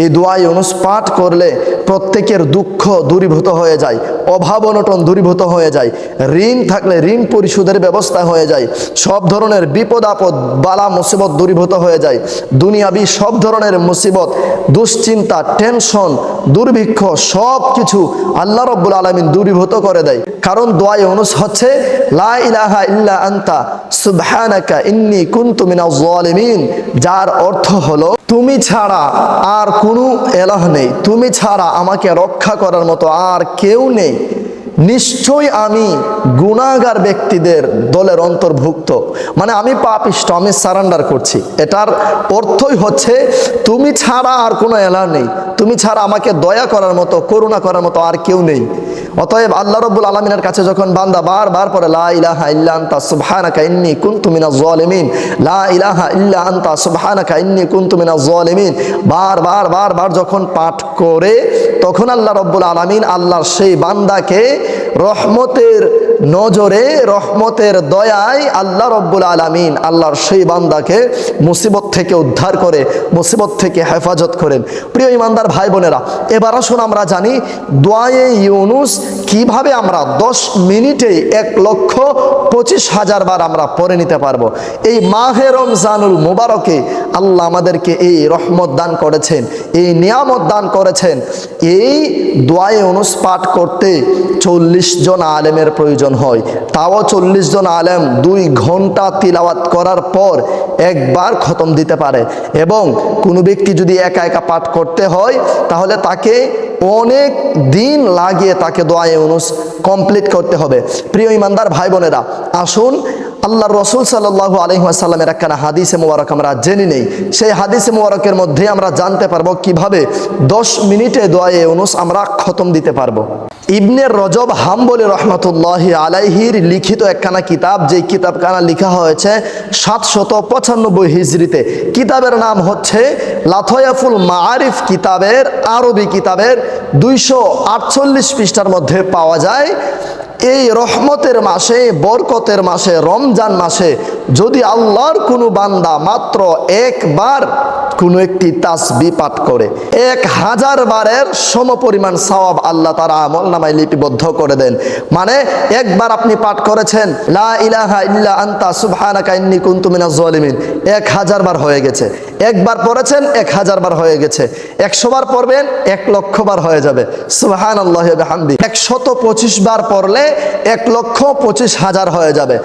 এই দোয়া ইউনুস পাঠ করলে প্রত্যেকের দুঃখ দূরীভূত হয়ে যায়, অভাব অনটন দূরীভূত হয়ে যায়, ঋণ থাকলে ঋণ পরিশোধের ব্যবস্থা হয়ে যায়, সব ধরনের বিপদ আপদ বালা মুসিবত দূরীভূত হয়ে যায়, দুনিয়াবি সব ধরনের মুসিবত, দুশ্চিন্তা, টেনশন, দুর্ভিক্ষ সব কিছু আল্লাহ রাব্বুল আলামিন দূরীভূত করে দেয়। কারণ দোয়া ইউনুস হচ্ছে লা ইলাহা ইল্লা আনতা সুবহানাকা ইন্নী কুনতু মিনাজ জালিমিন, যার অর্থ হলো তুমি ছাড়া আর কোনো এলাহ নেই, তুমি ছাড়া আমাকে রক্ষা করার মতো আর কেউ নেই, নিশ্চয়ই আমি গুনাহগার ব্যক্তিদের দলের অন্তর্ভুক্ত। মানে আমি পাপিষ্ঠ, আমি সারেন্ডার করছি। এটার অর্থই হচ্ছে তুমি ছাড়া আর কোনো এলাহ নেই, তুমি ছাড়া আমাকে দয়া করার মতো করুণা করার মতো আর কেউ নেই। অতএব আল্লাহ রাব্বুল আলামিনের কাছে যখন বান্দা বারবার পড়ে লা ইলাহা ইল্লা আনতা সুবহানাকা ইন্নী কুনতু মিনাজ জালিমিন, লা ইলাহা ইল্লা আনতা সুবহানাকা ইন্নী কুনতু মিনাজ জালিমিন, বারবার যখন পাঠ করে, তখন আল্লাহ রাব্বুল আলামিন আল্লাহর সেই বান্দাকে রহমতের নজরে, রহমতের দয়ায় আল্লাহ রাব্বুল আলামিন আল্লাহর সেই বান্দাকে মুসিবত থেকে উদ্ধার করে, মুসিবত থেকে হেফাজত করেন। প্রিয় ইমানদার ভাই বোনেরা, এবার আসুন আমরা জানি দোয়ায়ে ইউনুস কিভাবে আমরা 10 মিনিটে 1,25,000 বার আমরা পড়ে নিতে পারবো। এই মাহে রমজানুল মুবারকে আল্লাহ আমাদেরকে এই রহমত দান করেছেন, এই নিয়ামত দান করেছেন। এই দোয়ায়ে ইউনুস পাঠ করতে 40 জন আলেমের প্রয়োজন হয়, তাও 40 জন আলেম 2 ঘন্টা তিলাওয়াত করার পর একবার খতম দিতে পারে। এবং কোনো ব্যক্তি যদি একা একা পাঠ করতে হয় তাহলে তাকে অনেক দিন লাগিয়ে তাকে দোয়ায়ে ইউনুস কমপ্লিট করতে হবে। প্রিয় ইমানদার ভাই বোনেরা, আসুন আল্লাহর রাসূল সাল্লাল্লাহু আলাইহি ওয়াসাল্লামের একখানা হাদিসে মুবারক আমরা জেনে নেই। সেই হাদিসে মুবারকের মধ্যে আমরা জানতে পারবো কিভাবে 10 মিনিটে দোয়ায়ে ইউনুস আমরা খতম দিতে পারবো। ইবনে রজব হাম্বলি রহমাতুল্লাহি আলাইহির লিখিত একখানা কিতাব, যেই কিতাবখানা লেখা হয়েছে 795 হিজরিতে। কিতাবের নাম হচ্ছে লাতয়াফুল মাআরিফ। কিতাবের আরবি কিতাবের 248 পৃষ্ঠার মধ্যে পাওয়া যায় এই রহমতের মাসে, বরকতের মাসে, রমজান মাসে যদি আল্লাহর কোনো বান্দা মাত্র একবার কোনো একটি তাসবিহ পাঠ করে 1000 বারের সমপরিমাণ সওয়াব আল্লাহ তাআলা আমলনামায় লিপিবদ্ধ করে দেন। মানে একবার আপনি পাঠ করেছেন লা ইলাহা ইল্লা আনতা সুবহানাকা ইন্নী কুনতু মিনাজ জালিমিন, 1000 বার হয়ে গেছে। একবার পড়েছেন 1000 বার হয়ে গেছে। 100 বার পড়বেন 1,00,000 বার হয়ে যাবে। সুবহানাল্লাহি ওয়া বিহামদি। 125 বার পড়লে 1,25,000 হয়ে যাবে।